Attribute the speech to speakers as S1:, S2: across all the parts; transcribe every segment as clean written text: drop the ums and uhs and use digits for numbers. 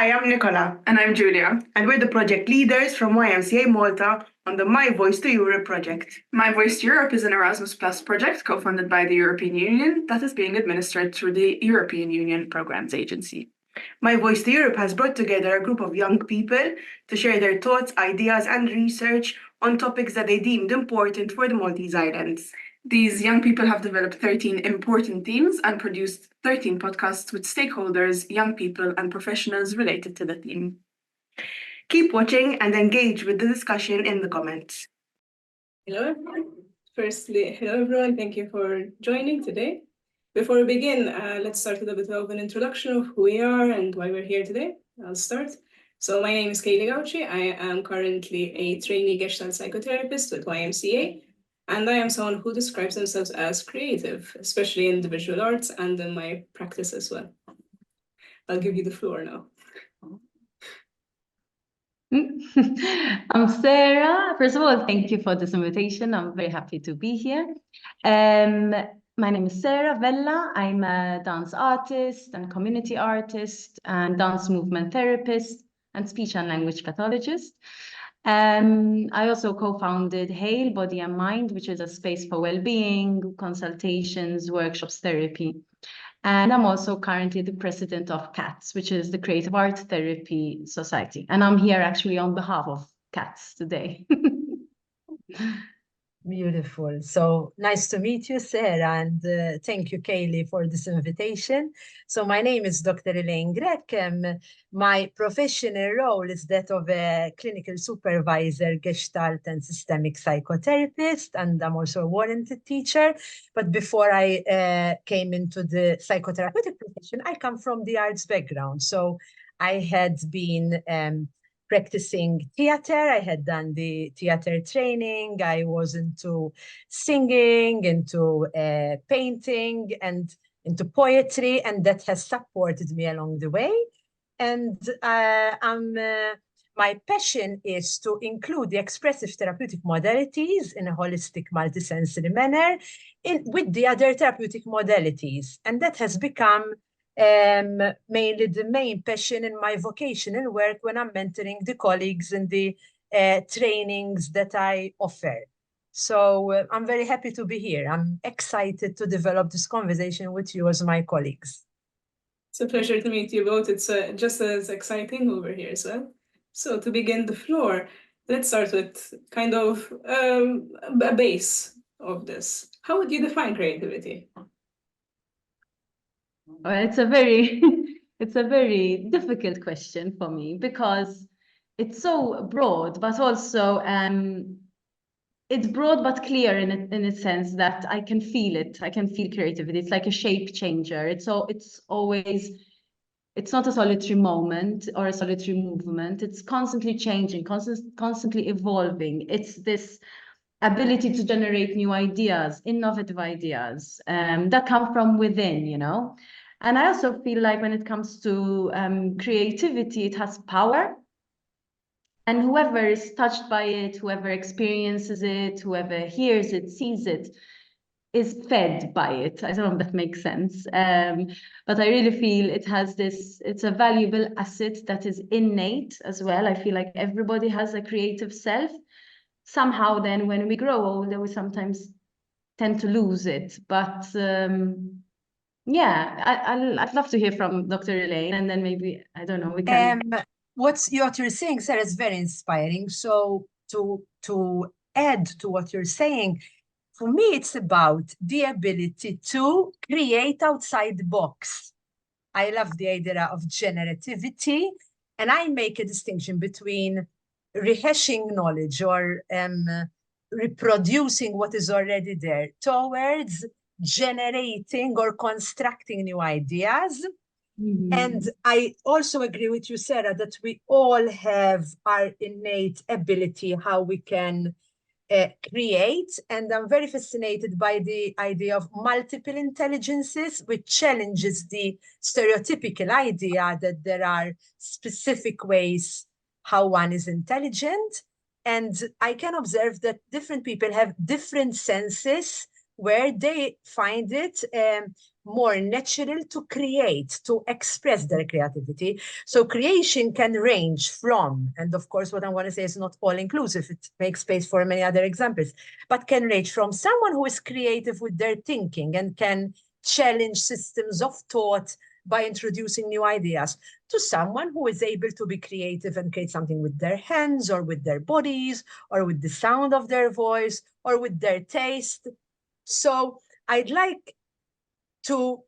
S1: Hi, I'm Nicola.
S2: And I'm Julia.
S1: And we're the project leaders from YMCA Malta on the My Voice to Europe project.
S2: My Voice to Europe is an Erasmus Plus project co-funded by the European Union that is being administered through the European Union Programmes Agency.
S1: My Voice to Europe has brought together a group of young people to share their thoughts, ideas, and research on topics that they deemed important for the Maltese Islands.
S2: These young people have developed 13 important themes and produced 13 podcasts with stakeholders, young people, and professionals related to the theme.
S1: Keep watching and engage with the discussion in the comments.
S3: Hello, everyone. Firstly, hello, everyone. Thank you for joining today. Before we begin, let's start with a bit of an introduction of who we are and why we're here today. I'll start. So my name is Kayleigh Gauci. I am currently a trainee Gestalt psychotherapist with YMCA. And I am someone who describes themselves as creative, especially in the visual arts and in my practice as well. I'll give you the floor now.
S4: I'm Sarah. First of all, thank you for this invitation. I'm very happy to be here. My name is Sarah Vella. I'm a dance artist and community artist and dance movement therapist and speech and language pathologist. I also co-founded Hail Body and Mind, which is a space for well-being, consultations, workshops, therapy. And I'm also currently the president of CATS, which is the Creative Art Therapy Society. And I'm here actually on behalf of CATS today.
S5: Beautiful. So nice to meet you, Sarah, and thank you, Kayleigh, for this invitation. So my name is Dr. Elaine Grech. My professional role is that of a clinical supervisor, Gestalt and systemic psychotherapist, and I'm also a warranted teacher. But before I came into the psychotherapeutic profession, I come from the arts background. So I had been practicing theater. I had done the theater training. I was into singing, into painting, and into poetry, and that has supported me along the way. And my passion is to include the expressive therapeutic modalities in a holistic, multisensory manner with the other therapeutic modalities. And that has become mainly the main passion in my vocational work when I'm mentoring the colleagues in the trainings that I offer. So I'm very happy to be here. I'm excited to develop this conversation with you as my colleagues.
S3: It's a pleasure to meet you both. It's just as exciting over here as well. So to begin the floor, let's start with kind of a base of this. How would you define creativity?
S4: Well, it's a very difficult question for me because it's so broad, but also it's broad but clear in a sense that I can feel it. I can feel creativity. It's like a shape changer. It's not a solitary moment or a solitary movement. It's constantly changing, constantly evolving. It's this ability to generate new ideas, innovative ideas that come from within, you know. And I also feel like when it comes to creativity, it has power. And whoever is touched by it, whoever experiences it, whoever hears it, sees it, is fed by it. I don't know if that makes sense. But I really feel it has this, it's a valuable asset that is innate as well. I feel like everybody has a creative self. Somehow then when we grow older, we sometimes tend to lose it. But yeah, I'd love to hear from Dr. Elaine, and then maybe, I don't know, we can...
S5: What you're saying, Sarah, is very inspiring. So to add to what you're saying, for me, it's about the ability to create outside the box. I love the idea of generativity, and I make a distinction between rehashing knowledge or reproducing what is already there towards generating or constructing new ideas. Mm-hmm. And I also agree with you, Sarah, that we all have our innate ability, how we can create. And I'm very fascinated by the idea of multiple intelligences, which challenges the stereotypical idea that there are specific ways how one is intelligent. And I can observe that different people have different senses where they find it more natural to create, to express their creativity. So creation can range from, and of course, what I want to say is not all-inclusive, it makes space for many other examples, but can range from someone who is creative with their thinking and can challenge systems of thought by introducing new ideas, to someone who is able to be creative and create something with their hands or with their bodies or with the sound of their voice or with their taste. So I'd like to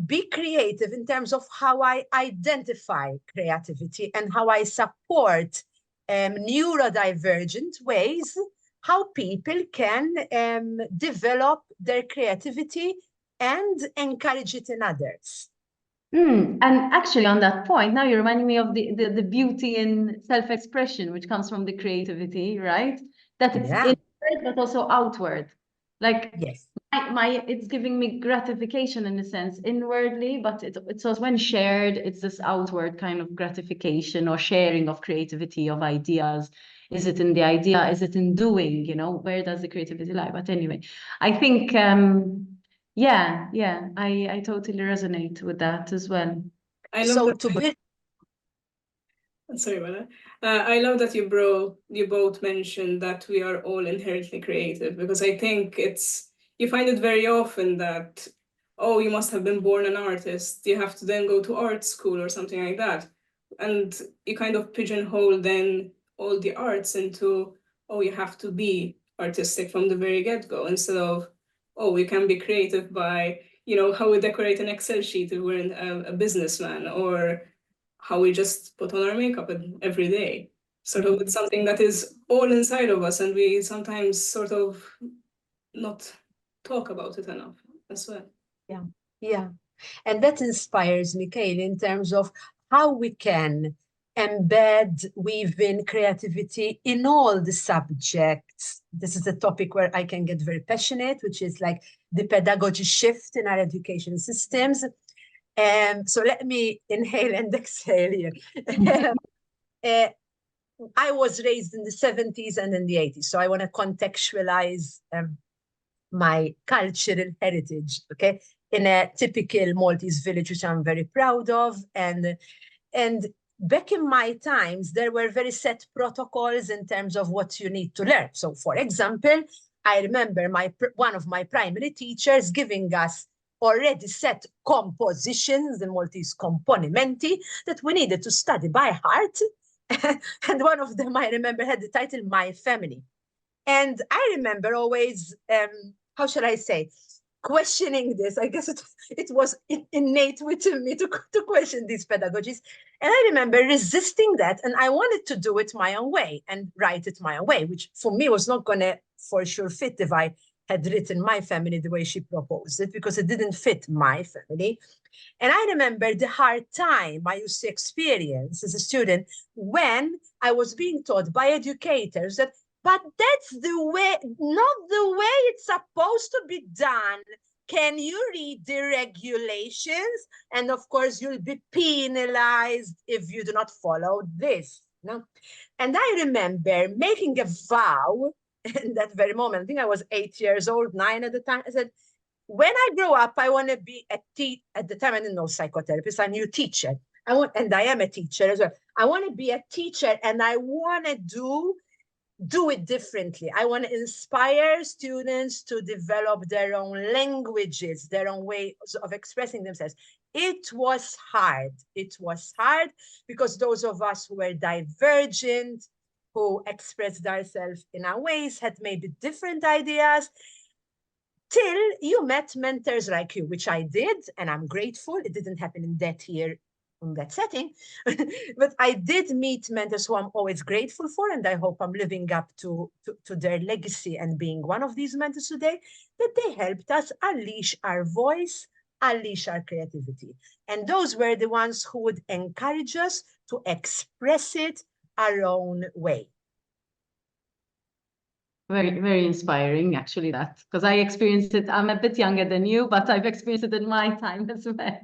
S5: be creative in terms of how I identify creativity and how I support neurodivergent ways how people can develop their creativity and encourage it in others.
S4: And actually, on that point, now you're reminding me of the beauty in self-expression, which comes from the creativity, right? That it's inward, but also outward. Like,
S5: yes,
S4: it's giving me gratification in a sense, inwardly, but it's also when shared, it's this outward kind of gratification or sharing of creativity, of ideas. Is it in the idea? Is it in doing? You know, where does the creativity lie? But anyway, I think. Yeah, I totally resonate with that as well.
S3: I love that. Sorry about that. I love that you both mentioned that we are all inherently creative, because I think you find it very often that, oh, you must have been born an artist, you have to then go to art school or something like that. And you kind of pigeonhole then all the arts into, oh, you have to be artistic from the very get-go, instead of, oh, we can be creative by, how we decorate an Excel sheet if we're a businessman, or how we just put on our makeup every day. Sort of it's something that is all inside of us, and we sometimes sort of not talk about it enough as well.
S5: Yeah. And that inspires me, Kayleigh, in terms of how we can embed, weave in creativity in all the subjects. This is a topic where I can get very passionate, which is like the pedagogy shift in our education systems. So let me inhale and exhale here. I was raised in the 70s and in the 80s, so I want to contextualize my cultural heritage, okay, in a typical Maltese village, which I'm very proud of. And back in my times, there were very set protocols in terms of what you need to learn. So, for example, I remember one of my primary teachers giving us already set compositions, the Maltese componimenti, that we needed to study by heart. And one of them, I remember, had the title My Family. And I remember always, how should I say, questioning this. I guess it was innate within me to question these pedagogies. And I remember resisting that. And I wanted to do it my own way and write it my own way, which for me was not going to for sure fit if I had written My Family the way she proposed it, because it didn't fit my family. And I remember the hard time I used to experience as a student when I was being taught by educators that, but that's the way, not the way it's supposed to be done. Can you read the regulations? And of course, you'll be penalized if you do not follow this. No? And I remember making a vow in that very moment. I think I was 8 years old, 9 at the time. I said, when I grow up, I want to be a teacher. At the time, I didn't know psychotherapist. I knew teacher. And I am a teacher as well. I want to be a teacher, and I want to do it differently. I want to inspire students to develop their own languages, their own ways of expressing themselves. It was hard. It was hard because those of us who were divergent, who expressed ourselves in our ways, had maybe different ideas, till you met mentors like you, which I did, and I'm grateful. It didn't happen in that year, in that setting, but I did meet mentors who I'm always grateful for, and I hope I'm living up to their legacy and being one of these mentors today, that they helped us unleash our voice, unleash our creativity. And those were the ones who would encourage us to express it our own way.
S4: Very, very inspiring, actually, that, because I experienced it. I'm a bit younger than you, but I've experienced it in my time as well.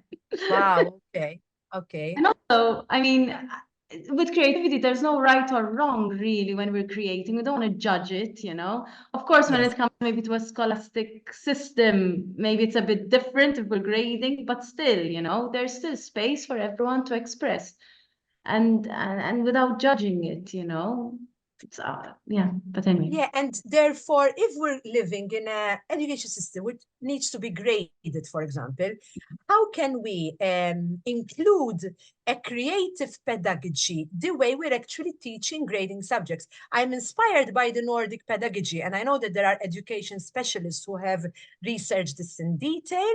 S5: Wow, okay.
S4: And also, I mean, with creativity, there's no right or wrong really when we're creating. We don't want to judge it, you know. Of course, when
S5: Yes.
S4: it comes maybe to a scholastic system, maybe it's a bit different if we're grading, but still, you know, there's still space for everyone to express and without judging it, you know. It's yeah, but anyway.
S5: Yeah, and therefore, if we're living in an education system which needs to be graded, for example, how can we include a creative pedagogy the way we're actually teaching grading subjects? I'm inspired by the Nordic pedagogy, and I know that there are education specialists who have researched this in detail.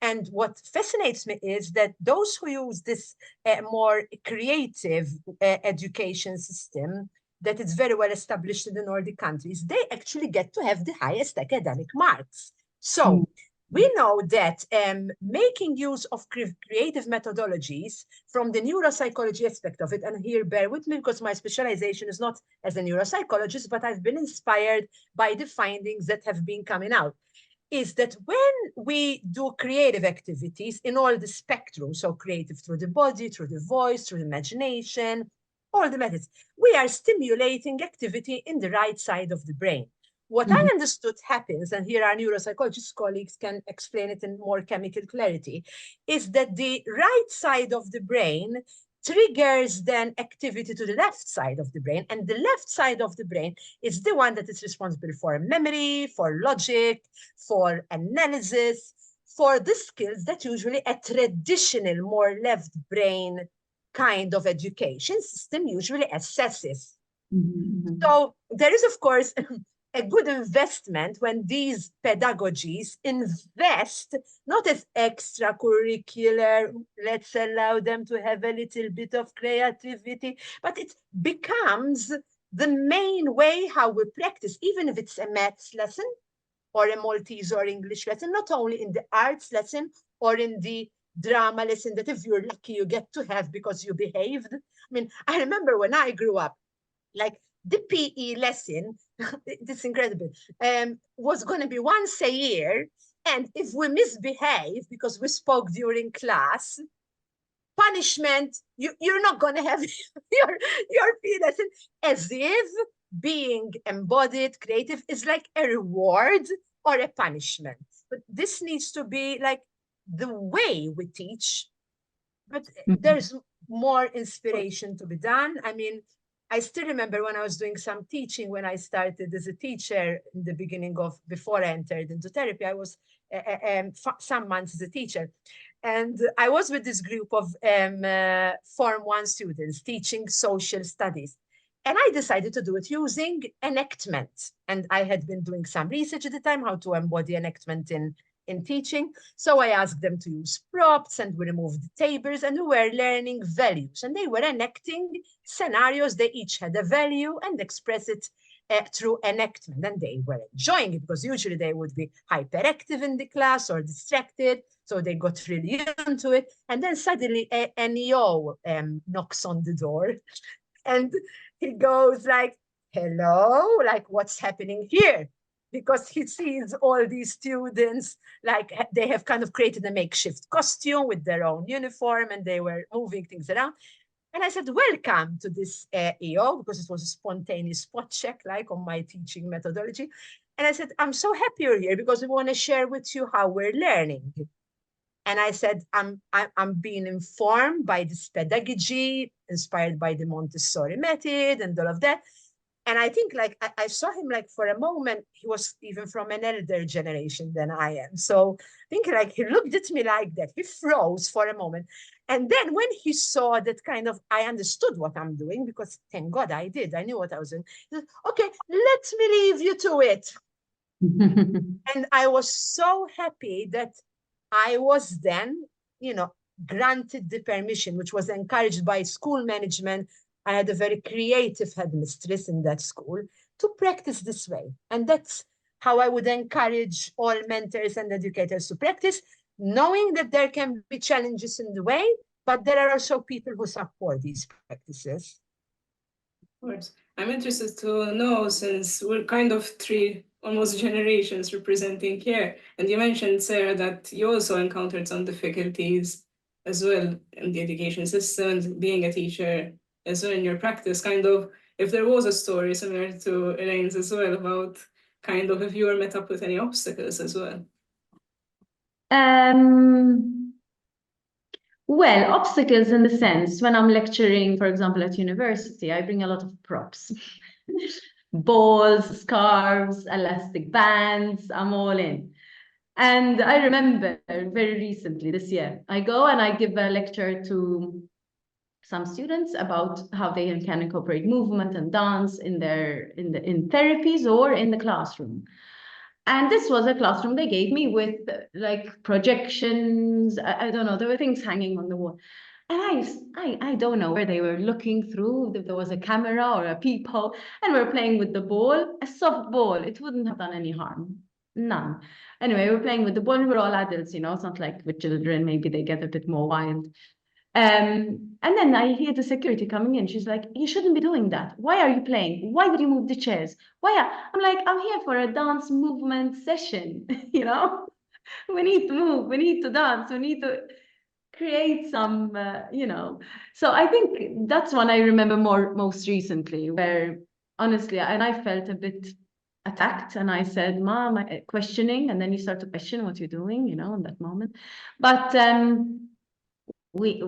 S5: And what fascinates me is that those who use this more creative education system that it's very well established in the Nordic countries, they actually get to have the highest academic marks. So we know that making use of creative methodologies from the neuropsychology aspect of it, and here bear with me because my specialization is not as a neuropsychologist, but I've been inspired by the findings that have been coming out, is that when we do creative activities in all the spectrum, so creative through the body, through the voice, through the imagination, all the methods, we are stimulating activity in the right side of the brain. What I understood happens, and here our neuropsychologist colleagues can explain it in more chemical clarity, is that the right side of the brain triggers then activity to the left side of the brain, and the left side of the brain is the one that is responsible for memory, for logic, for analysis, for the skills that usually a traditional, more left brain kind of education system usually assesses. So there is, of course, a good investment when these pedagogies invest, not as extracurricular, let's allow them to have a little bit of creativity, but it becomes the main way how we practice, even if it's a maths lesson or a Maltese or English lesson, not only in the arts lesson or in the drama lesson that if you're lucky you get to have because you behaved. I mean, I remember when I grew up, like the PE lesson, it's incredible, was going to be once a year. And if we misbehave because we spoke during class, punishment, you're not going to have your PE lesson, as if being embodied, creative is like a reward or a punishment. But this needs to be like the way we teach, but there's more inspiration to be done. I mean, I still remember when I was doing some teaching, when I started as a teacher in the beginning of, before I entered into therapy, I was some months as a teacher. And I was with this group of Form 1 students teaching social studies. And I decided to do it using enactment. And I had been doing some research at the time, how to embody enactment in teaching. So I asked them to use props, and we removed the tables, and we were learning values. And they were enacting scenarios. They each had a value and express it through enactment. And they were enjoying it because usually they would be hyperactive in the class or distracted. So they got really into it. And then suddenly an EO knocks on the door. And he goes like, hello, like what's happening here? Because he sees all these students, like they have kind of created a makeshift costume with their own uniform, and they were moving things around. And I said, welcome to this EO, because it was a spontaneous spot check, like on my teaching methodology. And I said, I'm so happy you're here because we want to share with you how we're learning. And I said, I'm being informed by this pedagogy, inspired by the Montessori method and all of that. And I think like I saw him like for a moment, he was even from an elder generation than I am. So I think like he looked at me like that. He froze for a moment. And then when he saw that kind of, I understood what I'm doing, because thank God I did. I knew what I was doing. He said, okay, let me leave you to it. And I was so happy that I was then, granted the permission, which was encouraged by school management. I had a very creative headmistress in that school to practice this way. And that's how I would encourage all mentors and educators to practice, knowing that there can be challenges in the way, but there are also people who support these practices.
S3: Of course. I'm interested to know, since we're kind of three almost generations representing here, and you mentioned, Sarah, that you also encountered some difficulties as well in the education system, being a teacher as well in your practice, kind of if there was a story similar to Elaine's as well about kind of if you were met up with any obstacles as well.
S4: Well, obstacles in the sense when I'm lecturing, for example, at university, I bring a lot of props. Balls, scarves, elastic bands, I'm all in. And I remember very recently this year, I go and I give a lecture to some students about how they can incorporate movement and dance in in therapies or in the classroom. And this was a classroom they gave me with like projections. I don't know, there were things hanging on the wall. And I don't know where they were looking through, if there was a camera or a peephole, and we're playing with the ball, a soft ball. It wouldn't have done any harm, none. Anyway, we're playing with the ball, we're all adults, you know, it's not like with children, maybe they get a bit more wild. And then I hear the security coming in. She's like, you shouldn't be doing that. Why are you playing? Why would you move the chairs? I'm like, I'm here for a dance movement session, you know? We need to move, we need to dance, we need to create some, you know. So I think that's one I remember most recently, where honestly, and I felt a bit attacked, and I said, Mom, questioning, and then you start to question what you're doing, you know, in that moment. But we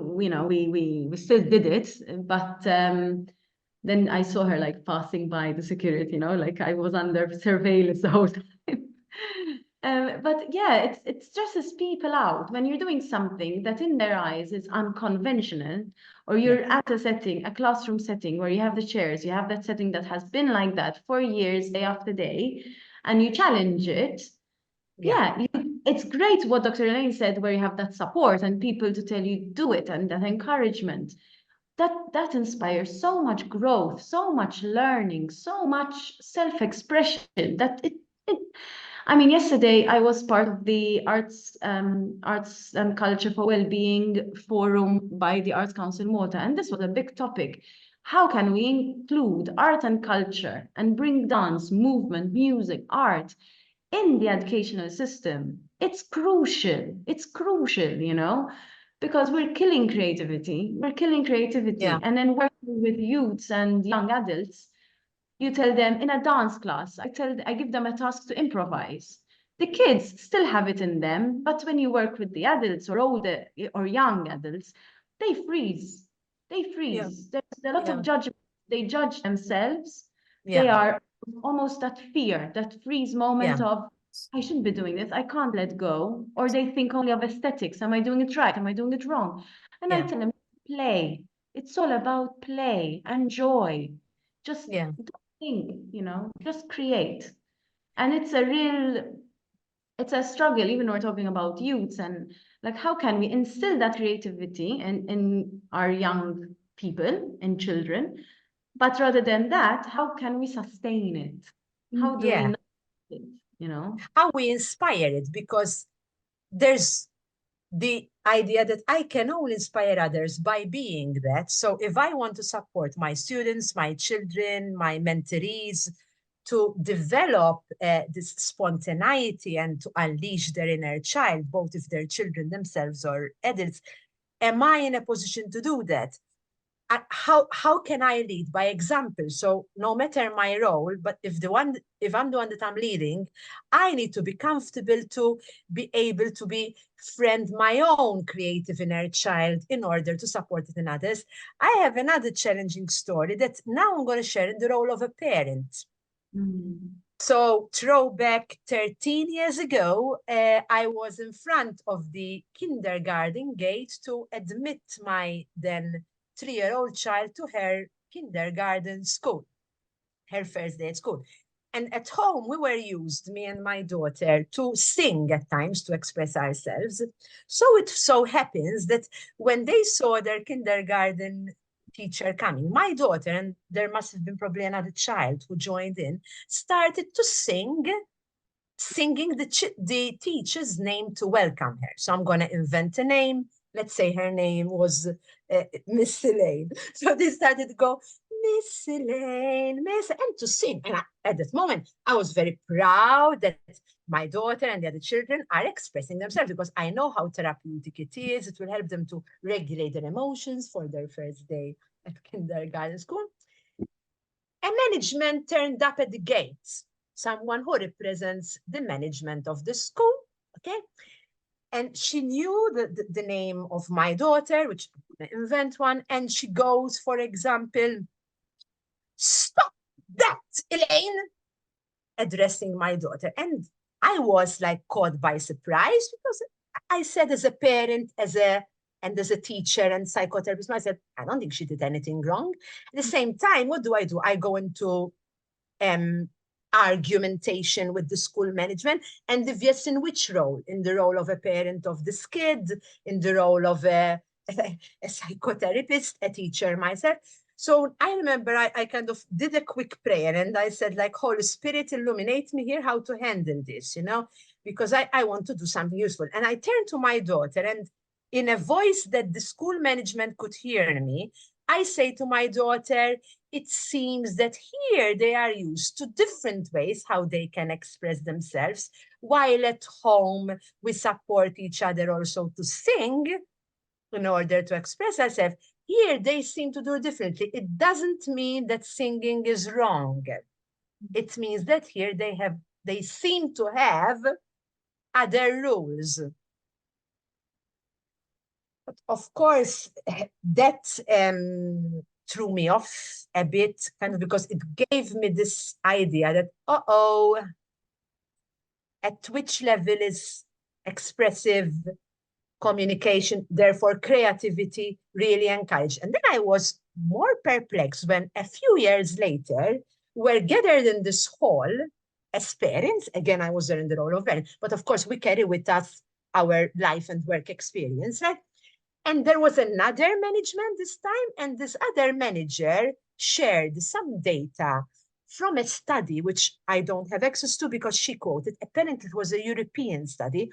S4: still did it, but then I saw her like passing by the security, you know, like I was under surveillance the whole time. But yeah, it stresses people out when you're doing something that in their eyes is unconventional, or you're at a setting, a classroom setting where you have the chairs, you have that setting that has been like that for years, day after day, and you challenge it. Yeah, it's great what Dr. Elaine said, where you have that support and people to tell you do it, and that encouragement. That inspires so much growth, so much learning, so much self-expression that I mean, yesterday I was part of the Arts and Culture for Wellbeing Forum by the Arts Council Malta, and this was a big topic. How can we include art and culture and bring dance, movement, music, art in the educational system? It's crucial. It's crucial, you know, because we're killing creativity. We're killing creativity.
S5: Yeah.
S4: And then working with youths and young adults, you tell them in a dance class, I give them a task to improvise. The kids still have it in them, but when you work with the adults or older or young adults, they freeze. They freeze. There's a lot of judgment. They judge themselves. They are almost that fear, that freeze moment of, I shouldn't be doing this. I can't let go. Or they think only of aesthetics. Am I doing it right? Am I doing it wrong? And I tell them, play. It's all about play and joy. Just don't think, you know, just create. And it's a struggle, even when we're talking about youths, and like, how can we instill that creativity in our young people and children? But rather than that, how can we sustain it? How do we know it, you know?
S5: How we inspire it, because there's the idea that I can only inspire others by being that. So if I want to support my students, my children, my mentorees to develop this spontaneity and to unleash their inner child, both if they're children themselves or adults, am I in a position to do that? How can I lead? By example. So no matter my role, but if I'm the one that I'm leading, I need to be comfortable to be able to befriend my own creative inner child in order to support it in others. I have another challenging story that now I'm going to share in the role of a parent. So throwback 13 years ago, I was in front of the kindergarten gate to admit my then 3-year-old child to her kindergarten school, her first day at school. And at home, we were used, me and my daughter, to sing at times to express ourselves. So it so happens that when they saw their kindergarten teacher coming, my daughter, and there must have been probably another child who joined in, started to singing the teacher's name to welcome her. So I'm going to invent a name. Let's say her name was Miss Elaine. So they started to go, Miss Elaine, and to sing. And at that moment, I was very proud that my daughter and the other children are expressing themselves, because I know how therapeutic it is. It will help them to regulate their emotions for their first day at kindergarten school. A management turned up at the gate, someone who represents the management of the school, okay? And she knew the name of my daughter, which I invent one, and she goes, for example, "Stop that, Elaine," addressing my daughter. And I was like caught by surprise because I said, as a parent, as a teacher and psychotherapist, I said, I don't think she did anything wrong. At the same time, what do? I go into argumentation with the school management, and yes, in which role? In the role of a parent of this kid, in the role of a psychotherapist, a teacher myself. So I remember I kind of did a quick prayer, and I said, like, Holy Spirit, illuminate me here how to handle this, because I want to do something useful. And I turned to my daughter, and in a voice that the school management could hear me, I say to my daughter, it seems that here they are used to different ways how they can express themselves, while at home we support each other also to sing in order to express ourselves. Here they seem to do it differently. It doesn't mean that singing is wrong. It means that here they seem to have other rules. But of course, that threw me off a bit, kind of, because it gave me this idea that, at which level is expressive communication, therefore creativity, really encouraged? And then I was more perplexed when a few years later, we're gathered in this hall as parents. Again, I was there in the role of parent, but of course we carry with us our life and work experience, right? And there was another management this time, and this other manager shared some data from a study, which I don't have access to because she quoted. Apparently it was a European study,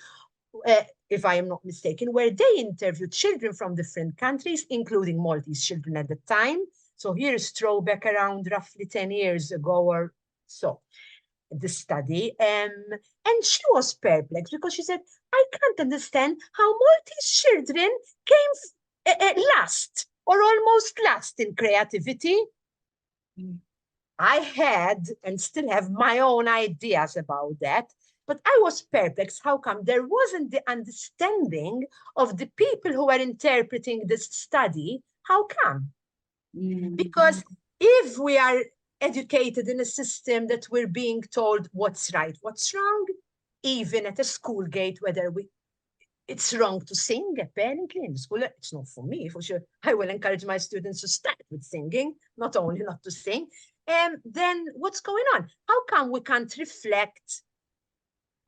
S5: if I am not mistaken, where they interviewed children from different countries, including Maltese children at the time. So here is throwback around roughly 10 years ago or so, the study. And she was perplexed because she said, I can't understand how Maltese children came last or almost last in creativity. I had and still have my own ideas about that, but I was perplexed. How come there wasn't the understanding of the people who were interpreting this study? How come? Because if we are educated in a system that we're being told what's right, what's wrong, even at a school gate, whether it's wrong to sing, apparently, in school, it's not for me, for sure. I will encourage my students to start with singing, not only not to sing. Then what's going on? How come we can't reflect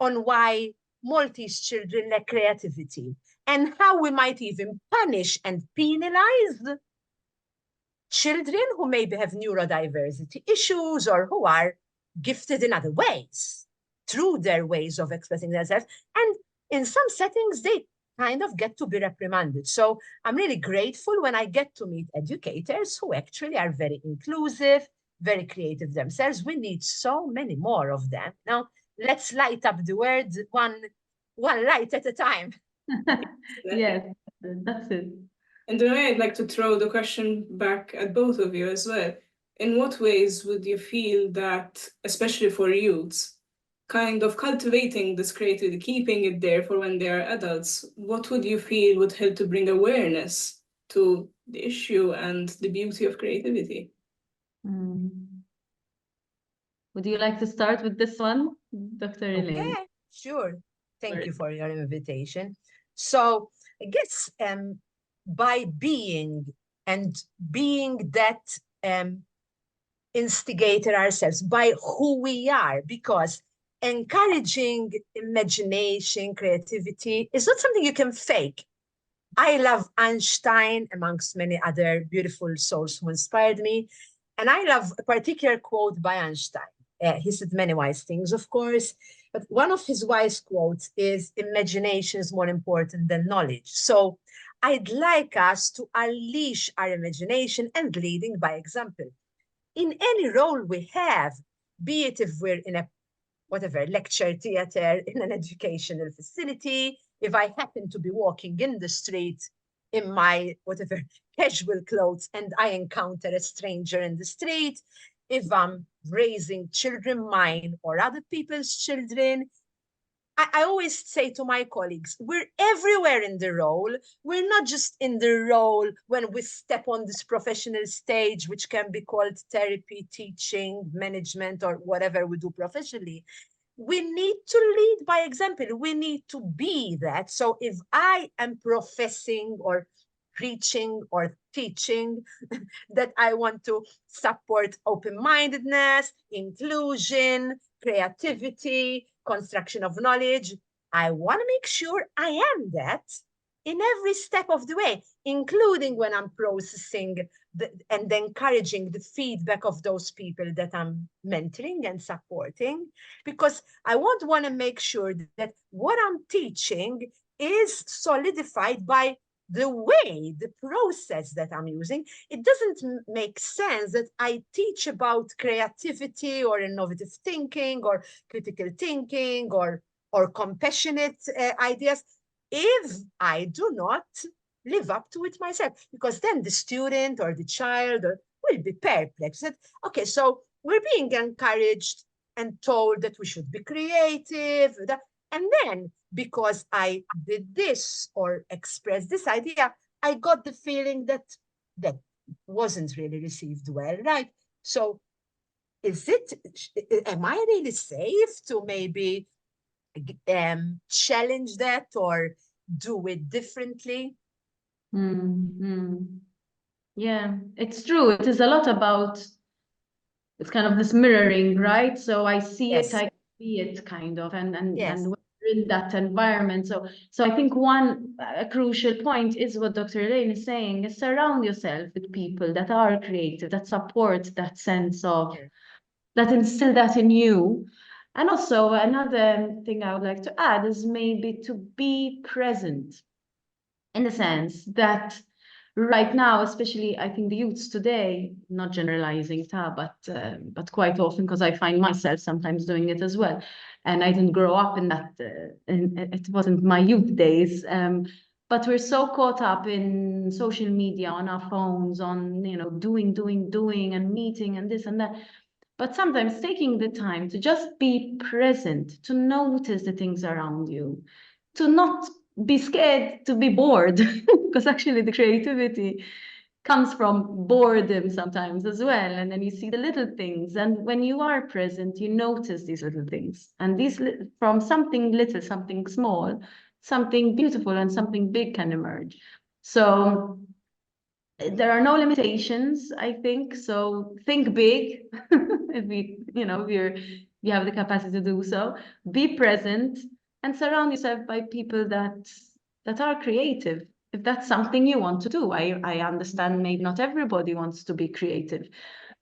S5: on why Maltese children lack creativity, and how we might even punish and penalize children who maybe have neurodiversity issues or who are gifted in other ways through their ways of expressing themselves. And in some settings, they kind of get to be reprimanded. So I'm really grateful when I get to meet educators who actually are very inclusive, very creative themselves. We need so many more of them. Now, let's light up the world one light at a time.
S4: Yes, that's it.
S3: And then I'd like to throw the question back at both of you as well. In what ways would you feel that, especially for youths, kind of cultivating this creativity, keeping it there for when they are adults, what would you feel would help to bring awareness to the issue and the beauty of creativity?
S4: Would you like to start with this one, Dr. Elaine?
S5: Yeah, sure. Thank you for your invitation. So I guess by being that instigator ourselves, by who we are, because encouraging imagination, creativity is not something you can fake. I love Einstein, amongst many other beautiful souls who inspired me. And I love a particular quote by Einstein. He said many wise things, of course, but one of his wise quotes is, imagination is more important than knowledge. So I'd like us to unleash our imagination and leading by example. In any role we have, be it if we're in a lecture theater, in an educational facility, if I happen to be walking in the street in my whatever casual clothes and I encounter a stranger in the street, if I'm raising children, mine or other people's children, I always say to my colleagues, we're everywhere in the role. We're not just in the role when we step on this professional stage, which can be called therapy, teaching, management, or whatever we do professionally. We need to lead by example. We need to be that. So if I am professing or preaching or teaching that I want to support open-mindedness, inclusion, creativity, construction of knowledge, I want to make sure I am that in every step of the way, including when I'm processing and encouraging the feedback of those people that I'm mentoring and supporting, because I want to make sure that what I'm teaching is solidified by the way, the process that I'm using. It doesn't make sense that I teach about creativity or innovative thinking or critical thinking or compassionate ideas if I do not live up to it myself, because then the student or the child will be perplexed. That, okay, so we're being encouraged and told that we should be creative, and then because I did this or expressed this idea, I got the feeling that that wasn't really received well, right? So am I really safe to maybe challenge that or do it differently?
S4: Yeah, it's true. It is a lot about, it's kind of this mirroring, right? So I see it,
S5: Yes.
S4: I see it kind of, and
S5: Yes.
S4: when we're in that environment. So I think a crucial point is what Dr. Elaine is saying, is surround yourself with people that are creative, that support that sense of, that instill that in you. And also another thing I would like to add is maybe to be present, in the sense that right now, especially I think the youths today, not generalizing but quite often, because I find myself sometimes doing it as well, and I didn't grow up in that, it wasn't my youth days, but we're so caught up in social media, on our phones, on doing and meeting and this and that. But sometimes taking the time to just be present, to notice the things around you, to not be scared to be bored, because actually the creativity comes from boredom sometimes as well. And then you see the little things. And when you are present, you notice these little things. And from something little, something small, something beautiful and something big can emerge. So there are no limitations, I think. So think big if you have the capacity to do so. Be present and surround yourself by people that are creative. If that's something you want to do, I understand maybe not everybody wants to be creative,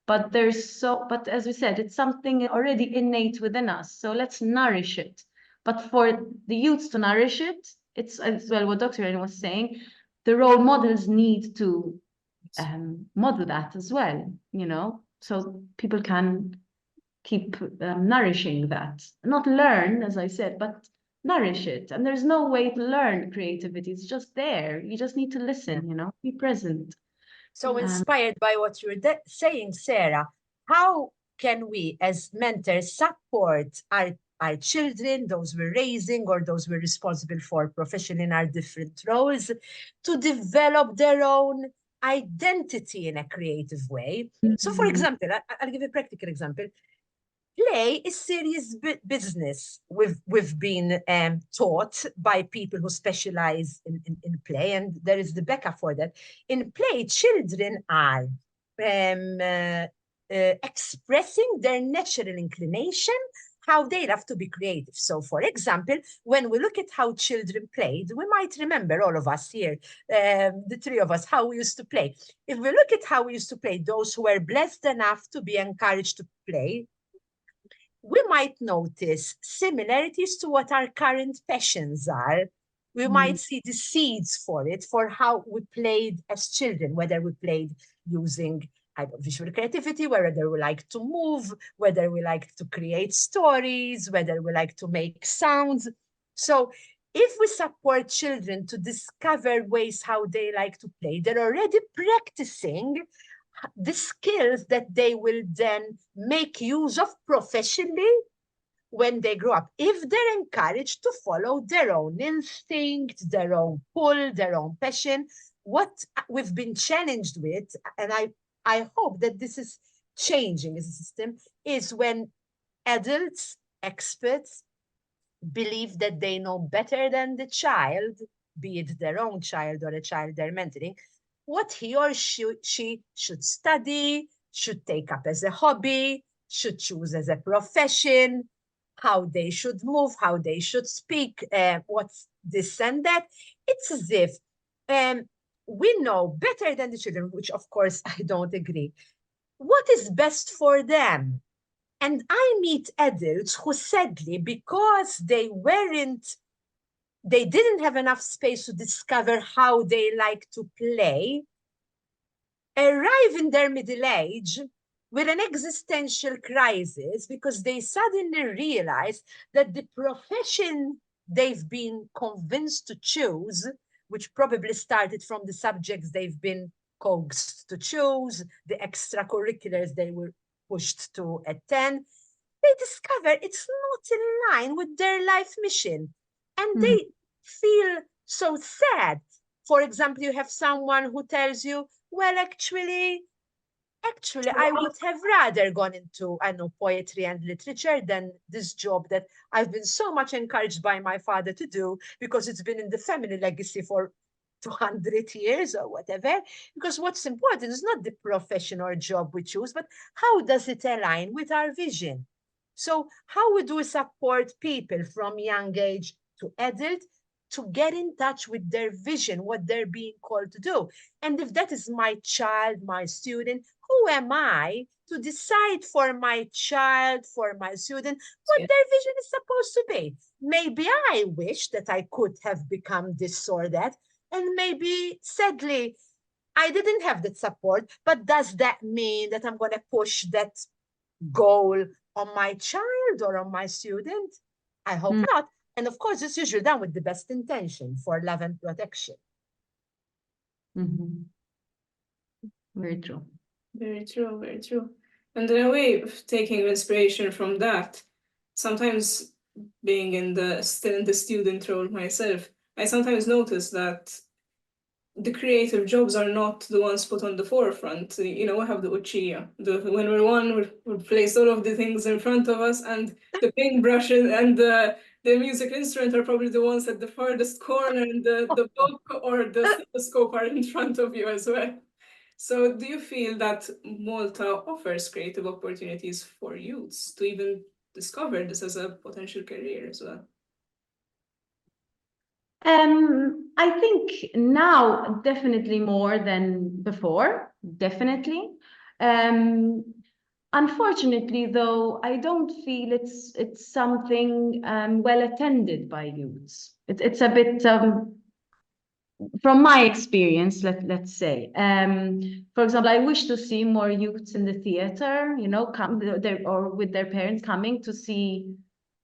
S4: but but as we said, it's something already innate within us. So let's nourish it. But for the youths to nourish it, it's as well what Dr. Elaine was saying, the role models need to model that as well, so people can keep nourishing that. Not learn, as I said, but nourish it. And there's no way to learn creativity. It's just there. You just need to listen, be present.
S5: So inspired by what you're saying, Sarah, how can we as mentors support our children, those we're raising or those we're responsible for professionally in our different roles, to develop their own identity in a creative way? So for example, I'll give a practical example. Play is serious business. We've been taught by people who specialize in play, and there is the backup for that. In play, children are expressing their natural inclination, how they love to be creative. So, for example, when we look at how children played, we might remember, all of us here, the three of us, how we used to play. If we look at how we used to play, those who were blessed enough to be encouraged to play, we might notice similarities to what our current passions are. We might see the seeds for it, for how we played as children, whether we played using visual creativity, whether we like to move, whether we like to create stories, whether we like to make sounds. So if we support children to discover ways how they like to play, they're already practicing the skills that they will then make use of professionally when they grow up. If they're encouraged to follow their own instinct, their own pull, their own passion, what we've been challenged with, and I hope that this is changing as a system, is when adults, experts, believe that they know better than the child, be it their own child or a child they're mentoring, what he or she should study, should take up as a hobby, should choose as a profession, how they should move, how they should speak, what's this and that. It's as if we know better than the children, which of course I don't agree, what is best for them. And I meet adults who sadly, because they didn't have enough space to discover how they like to play, arrive in their middle age with an existential crisis because they suddenly realize that the profession they've been convinced to choose, which probably started from the subjects they've been coaxed to choose, the extracurriculars they were pushed to attend, they discover it's not in line with their life mission. And they feel so sad. For example, you have someone who tells you, well, actually, I would have rather gone into, I know, poetry and literature than this job that I've been so much encouraged by my father to do because it's been in the family legacy for 200 years or whatever. Because what's important is not the profession or job we choose, but how does it align with our vision? So how would we support people from young age to adult to get in touch with their vision, what they're being called to do? And if that is my child, my student, who am I to decide for my child, for my student, what their vision is supposed to be? Maybe I wish that I could have become this or that, and maybe, sadly, I didn't have that support, but does that mean that I'm going to push that goal on my child or on my student? I hope not. And of course, it's usually done with the best intention for love and protection.
S4: Very true.
S3: Very true, very true. And in a way, taking inspiration from that, sometimes being still in the student role myself, I sometimes notice that the creative jobs are not the ones put on the forefront. You know, we have the uchiya. When we're one, we place all of the things in front of us, and the paintbrushes and the music instrument are probably the ones at the farthest corner, and the book or the stethoscope are in front of you as well. So do you feel that Malta offers creative opportunities for youths to even discover this as a potential career as well?
S4: I think now definitely more than before, definitely. Unfortunately, though, I don't feel it's something well attended by youths. It's a bit from my experience, let's say. For example, I wish to see more youths in the theater, you know, come there or with their parents coming to see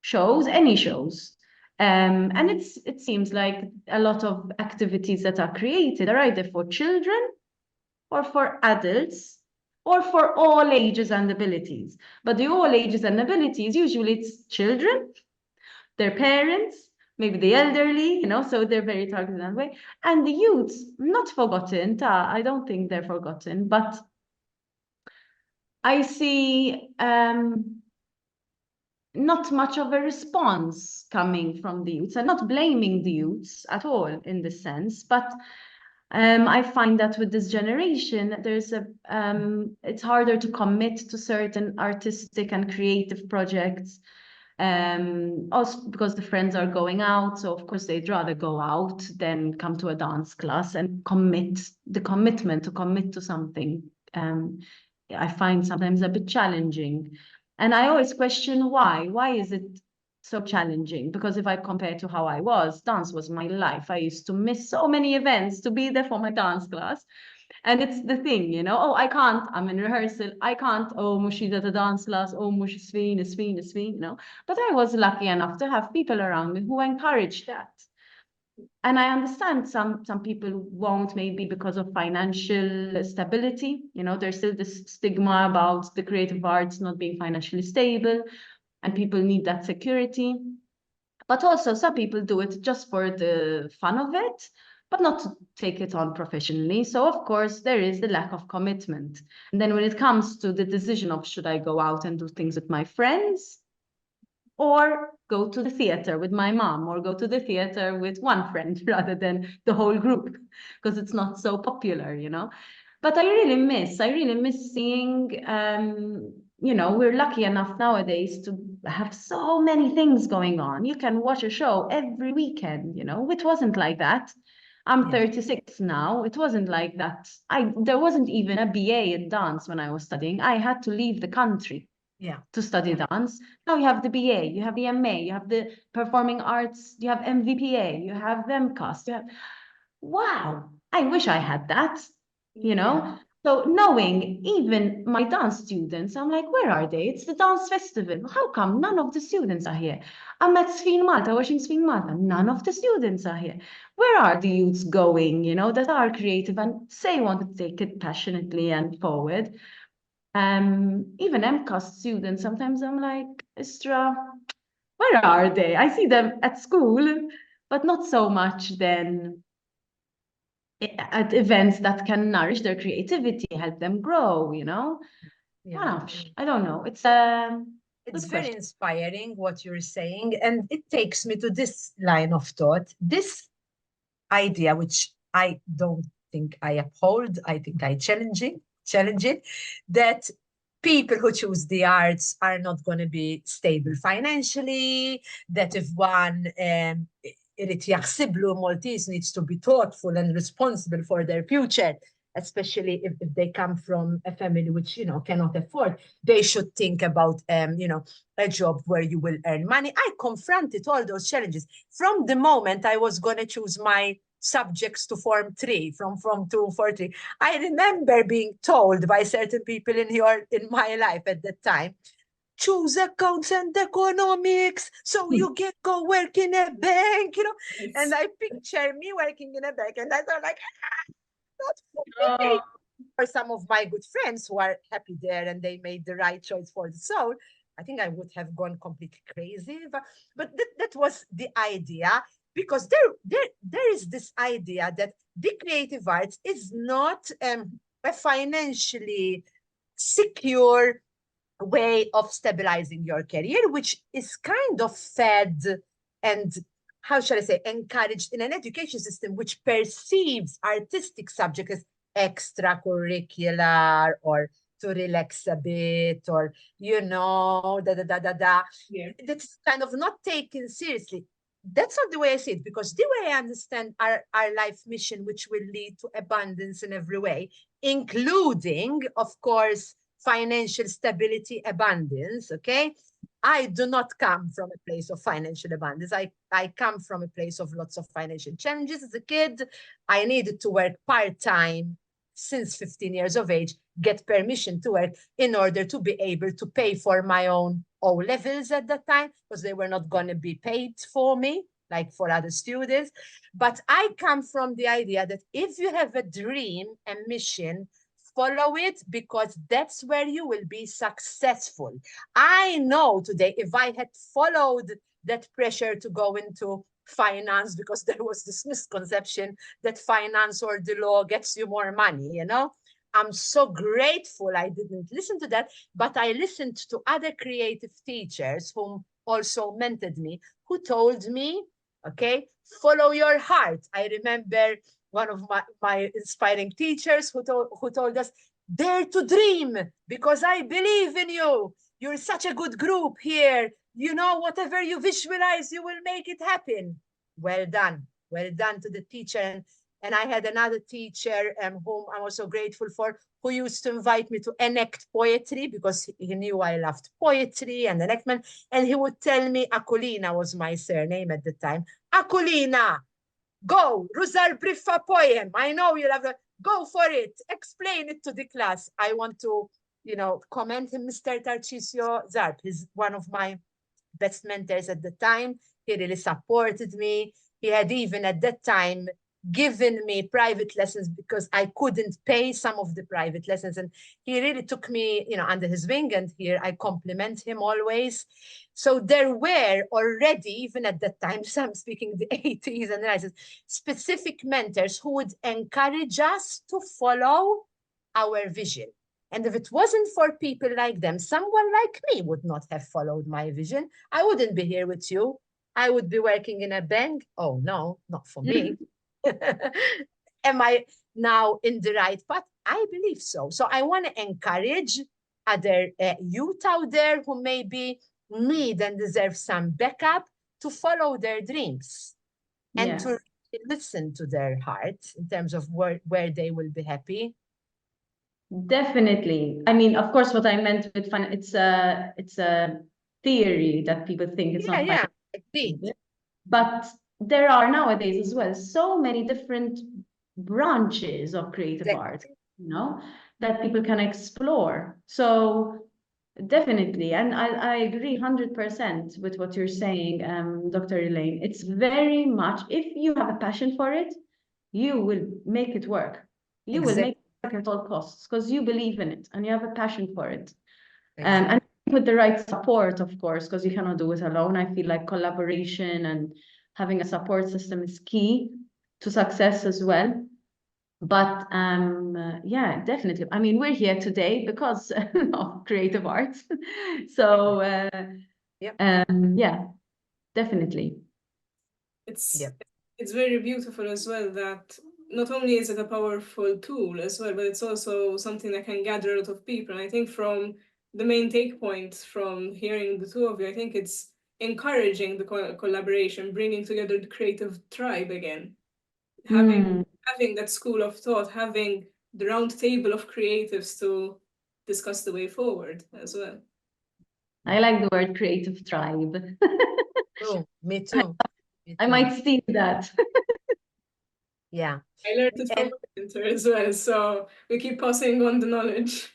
S4: shows, any shows. And it seems like a lot of activities that are created are either for children or for adults or for all ages and abilities. But the all ages and abilities, usually it's children, their parents, maybe the elderly, you know, so they're very targeted that way. And the youths, not forgotten, I don't think they're forgotten, but I see not much of a response coming from the youths. I'm not blaming the youths at all in this sense, but I find that with this generation, there's it's harder to commit to certain artistic and creative projects. Also because the friends are going out, so of course they'd rather go out than come to a dance class and commit to something. I find sometimes a bit challenging. And I always question why. Why is it so challenging? Because if I compare to how I was, dance was my life. I used to miss so many events to be there for my dance class. And it's the thing, you know, oh, I can't, I'm in rehearsal, I can't, oh, she's at a dance class, oh, she's fine, you know. But I was lucky enough to have people around me who encouraged that. And I understand some people won't, maybe because of financial stability. You know, there's still this stigma about the creative arts not being financially stable, and people need that security. But also some people do it just for the fun of it, but not to take it on professionally. So of course there is the lack of commitment. And then when it comes to the decision of should I go out and do things with my friends, or go to the theater with my mom, or go to the theater with one friend rather than the whole group, because it's not so popular, you know. But I really miss seeing, you know, we're lucky enough nowadays to have so many things going on. You can watch a show every weekend, you know. It wasn't like that. I'm
S5: Yeah.
S4: 36 now. It wasn't like that. There wasn't even a BA in dance when I was studying. I had to leave the country
S5: Yeah.
S4: to study dance. Now you have the BA, you have the MA, you have the performing arts, you have MVPA, you have MCAS, you have, wow, I wish I had that, you know?
S5: Yeah.
S4: So knowing even my dance students, I'm like, where are they? It's the dance festival. How come none of the students are here? I'm at Sfin Malta, watching Sfin Malta. None of the students are here. Where are the youths going, you know, that are creative and say want to take it passionately and forward? Even MCAS students, sometimes I'm like, Istra, where are they? I see them at school, but not so much then at events that can nourish their creativity, help them grow, you know?
S5: Yeah.
S4: I don't know. It's a
S5: It's
S4: good
S5: very
S4: question.
S5: inspiring what you're saying, and it takes me to this line of thought. This idea, which I don't think I uphold, I think I challenge it, that people who choose the arts are not going to be stable financially, that if one irid jaħsiblu Maltese needs to be thoughtful and responsible for their future, especially if they come from a family which, you know, cannot afford, they should think about, you know, a job where you will earn money. I confronted all those challenges from the moment I was going to choose my subjects to Form 3, from Form 2, Form 3. I remember being told by certain people in my life at that time, choose accounts and economics so you can go work in a bank, you know. And I picture me working in a bank, and I thought like, not for me. For some of my good friends who are happy there and they made the right choice for the soul, I think I would have gone completely crazy. But that was the idea, because there is this idea that the creative arts is not a financially secure way of stabilizing your career, which is kind of fed and, how shall I say, encouraged in an education system which perceives artistic subjects as extracurricular, or to relax a bit, or, you know,
S3: Yeah.
S5: That's kind of not taken seriously. That's not the way I see it, because the way I understand our life mission, which will lead to abundance in every way, including, of course, financial stability, abundance, okay? I do not come from a place of financial abundance. I come from a place of lots of financial challenges. As a kid, I needed to work part-time since 15 years of age, get permission to work in order to be able to pay for my own O-levels at that time, because they were not going to be paid for me like for other students. But I come from the idea that if you have a dream, a mission, follow it, because that's where you will be successful. I know today, if I had followed that pressure to go into finance, because there was this misconception that finance or the law gets you more money, you know, I'm so grateful I didn't listen to that, but I listened to other creative teachers whom also mentored me, who told me, okay, follow your heart. I remember one of my inspiring teachers who told us, dare to dream, because I believe in you. You're such a good group here. You know, whatever you visualize, you will make it happen. Well done. Well done to the teacher. And I had another teacher whom I'm also grateful for, who used to invite me to enact poetry, because he knew I loved poetry and enactment. And he would tell me, Akulina was my surname at the time, Akulina, go, Rosal Briffa poem. I know you love it. Go for it. Explain it to the class. I want to, you know, commend him, Mr. Tarcisio Zarp. He's one of my best mentors at the time. He really supported me. He had even at that time given me private lessons because I couldn't pay some of the private lessons. And he really took me, under his wing, and here I compliment him always. So there were already, even at that time, so I'm speaking the 80s and 90s, specific mentors who would encourage us to follow our vision. And if it wasn't for people like them, someone like me would not have followed my vision. I wouldn't be here with you. I would be working in a bank. Oh, no, not for me. Am I now in the right path? I believe so. So I want to encourage other youth out there who maybe need and deserve some backup to follow their dreams and to listen to their heart in terms of where they will be happy.
S4: Definitely. I mean, of course, what I meant with fun, it's a theory that people think it's not
S5: Yeah,
S4: agreed. But there are nowadays as well so many different branches of creative art, that people can explore. So definitely, and I agree 100% with what you're saying, Dr. Elaine. It's very much, if you have a passion for it, you will make it work. You will make it work at all costs because you believe in it and you have a passion for it. And with the right support, of course, because you cannot do it alone. I feel like collaboration and having a support system is key to success as well. But yeah, definitely. I mean, we're here today because of creative arts. So yeah, definitely.
S3: It's very beautiful as well that not only is it a powerful tool as well, but it's also something that can gather a lot of people. And I think from the main take points from hearing the two of you, I think it's encouraging the collaboration, bringing together the creative tribe again. Having that school of thought, having the round table of creatives to discuss the way forward as well.
S4: I like the word creative tribe.
S5: Oh, me too.
S4: I might steal that.
S5: Yeah.
S3: I learned it from my mentor as well, so we keep passing on the knowledge.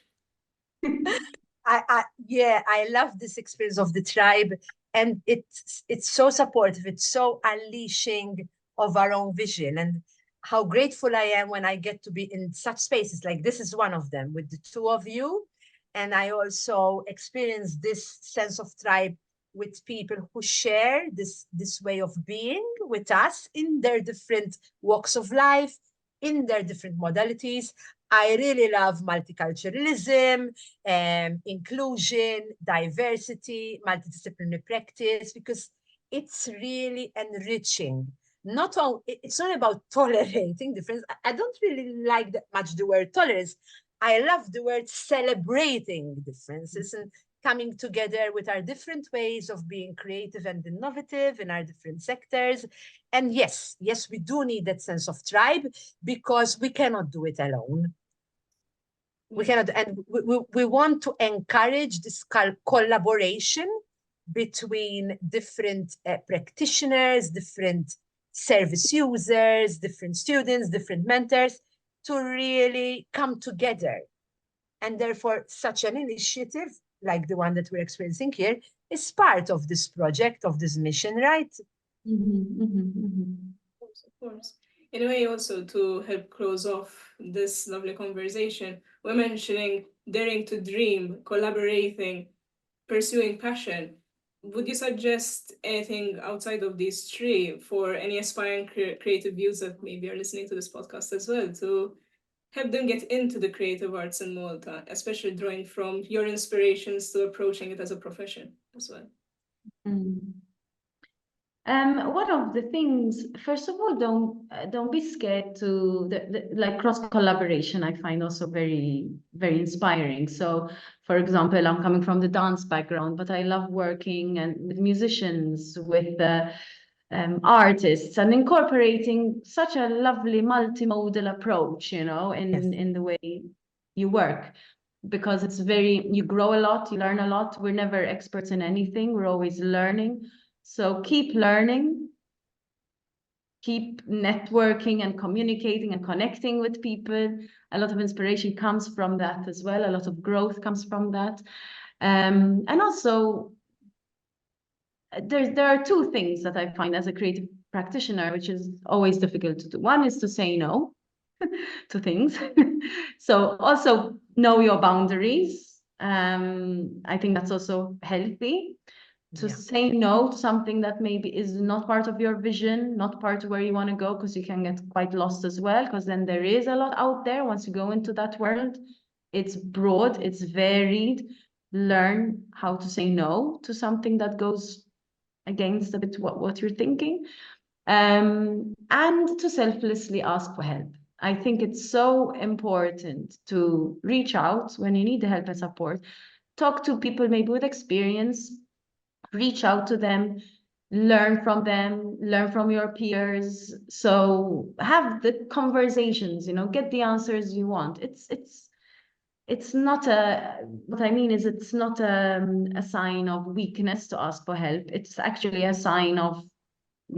S5: I love this experience of the tribe, and it's so supportive. It's so unleashing of our own vision, and how grateful I am when I get to be in such spaces like this is one of them with the two of you. And I also experience this sense of tribe with people who share this way of being with us in their different walks of life, in their different modalities. I really love multiculturalism, inclusion, diversity, multidisciplinary practice, because it's really enriching. It's not about tolerating difference. I don't really like that much the word tolerance. I love the word celebrating differences and coming together with our different ways of being creative and innovative in our different sectors. And yes, we do need that sense of tribe because we cannot do it alone. We cannot, and we want to encourage this collaboration between different practitioners, different service users, different students, different mentors to really come together. And therefore, such an initiative like the one that we're experiencing here is part of this project, of this mission, right?
S3: Of course. In a way, also to help close off this lovely conversation, we're mentioning daring to dream, collaborating, pursuing passion. Would you suggest anything outside of these three for any aspiring creative youth that maybe are listening to this podcast as well, to help them get into the creative arts in Malta, especially drawing from your inspirations to approaching it as a profession as well?
S4: One of the things, first of all, don't be scared to like cross collaboration. I find also very, very inspiring. So, for example, I'm coming from the dance background, but I love working and with musicians, with artists, and incorporating such a lovely multimodal approach, in the way you work. Because it's you grow a lot, you learn a lot. We're never experts in anything. We're always learning. So keep learning, keep networking and communicating and connecting with people. A lot of inspiration comes from that as well. A lot of growth comes from that. And also, there are two things that I find as a creative practitioner, which is always difficult to do. One is to say no to things. So also know your boundaries. I think that's also healthy to say no to something that maybe is not part of your vision, not part of where you want to go, because you can get quite lost as well, because then there is a lot out there once you go into that world. It's broad, it's varied. Learn how to say no to something that goes against a bit what you're thinking, and to selflessly ask for help. I think it's so important to reach out when you need the help and support. Talk to people maybe with experience, reach out to them, learn from them, learn from your peers. So have the conversations, get the answers you want. It's not what I mean is it's not a sign of weakness to ask for help. It's actually a sign of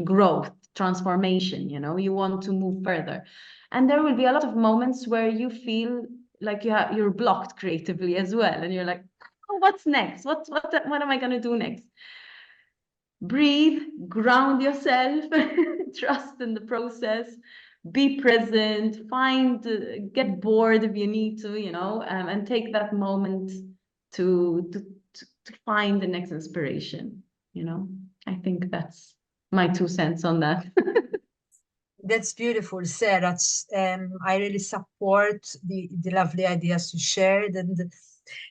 S4: growth, transformation. You want to move further. And there will be a lot of moments where you feel like you're blocked creatively as well. And you're like, oh, what's next? What am I going to do next? Breathe, ground yourself, trust in the process, be present, get bored if you need to, and take that moment to find the next inspiration. I think that's my 2 cents on that.
S5: That's beautiful, Sarah. I really support the lovely ideas you shared. And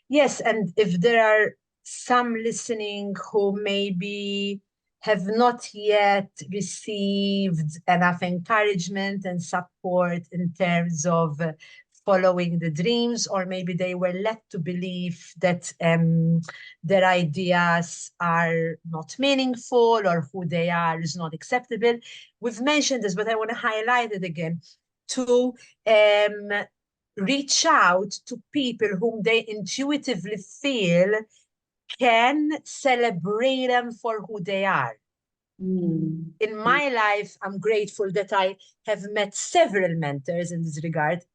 S5: yes, and if there are some listening who maybe have not yet received enough encouragement and support in terms of following the dreams, or maybe they were led to believe that their ideas are not meaningful or who they are is not acceptable. We've mentioned this, but I want to highlight it again, to reach out to people whom they intuitively feel can celebrate them for who they are. In my life, I'm grateful that I have met several mentors in this regard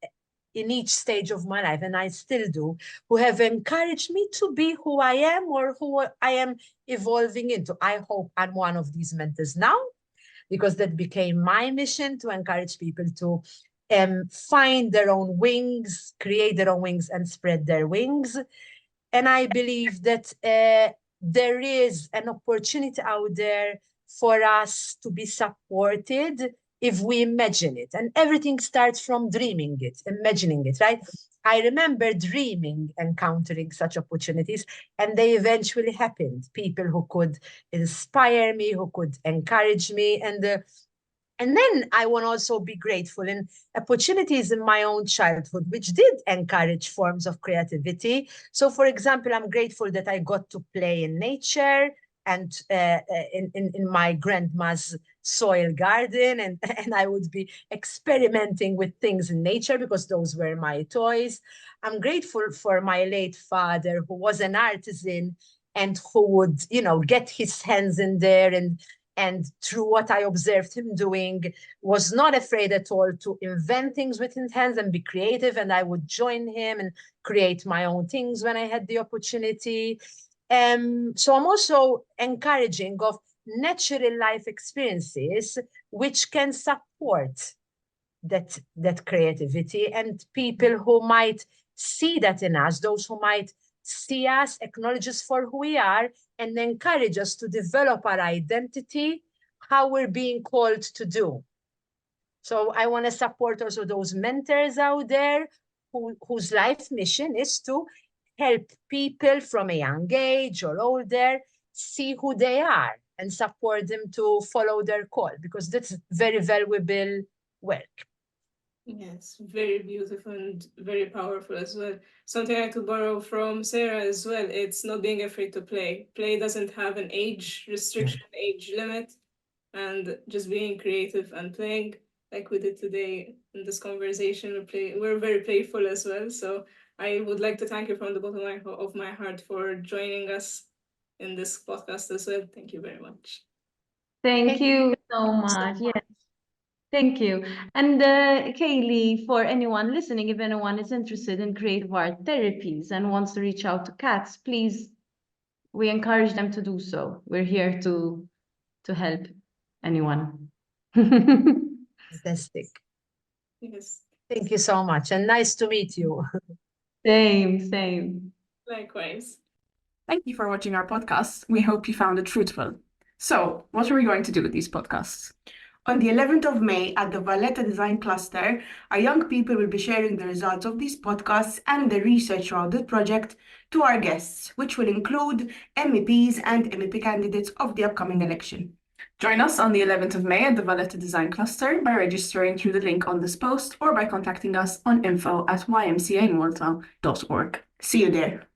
S5: in each stage of my life, and I still do, who have encouraged me to be who I am or who I am evolving into. I hope I'm one of these mentors now, because that became my mission, to encourage people to find their own wings, create their own wings, and spread their wings. And I believe that there is an opportunity out there for us to be supported if we imagine it. And everything starts from dreaming it, imagining it, right? I remember dreaming, encountering such opportunities, and they eventually happened. People who could inspire me, who could encourage me. And then I want to also be grateful in opportunities in my own childhood, which did encourage forms of creativity. So, for example, I'm grateful that I got to play in nature and in my grandma's soil garden, and I would be experimenting with things in nature because those were my toys. I'm grateful for my late father, who was an artisan and who would, get his hands in there, and through what I observed him doing, was not afraid at all to invent things with his hands and be creative. And I would join him and create my own things when I had the opportunity. So I'm also encouraging of natural life experiences which can support that creativity, and people who might see that in us, those who might see us, acknowledge us for who we are, and encourage us to develop our identity, how we're being called to do. So I want to support also those mentors out there whose life mission is to help people from a young age or older see who they are and support them to follow their call, because that's very valuable work.
S3: Yes, very beautiful and very powerful as well. Something I could borrow from Sarah as well. It's not being afraid to play. Play doesn't have an age restriction, age limit, and just being creative and playing like we did today in this conversation. We're very playful as well. So I would like to thank you from the bottom of my heart for joining us in this podcast as well. Thank you very much.
S4: Thank you so much. Yes. Thank you. And Kayleigh, for anyone listening, if anyone is interested in creative art therapies and wants to reach out to Cats, please we encourage them to do so. We're here to help anyone.
S5: Fantastic.
S3: Yes,
S5: Thank you so much, and nice to meet you.
S4: Same.
S3: likewise.
S2: Thank you for watching our podcast. We hope you found it fruitful. So, what are we going to do with these podcasts?
S1: On the 11th of May at the Valletta Design Cluster, our young people will be sharing the results of these podcasts and the research around the project to our guests, which will include MEPs and MEP candidates of the upcoming election.
S2: Join us on the 11th of May at the Valletta Design Cluster by registering through the link on this post or by contacting us on info@ymcamalta.org.
S1: See you there.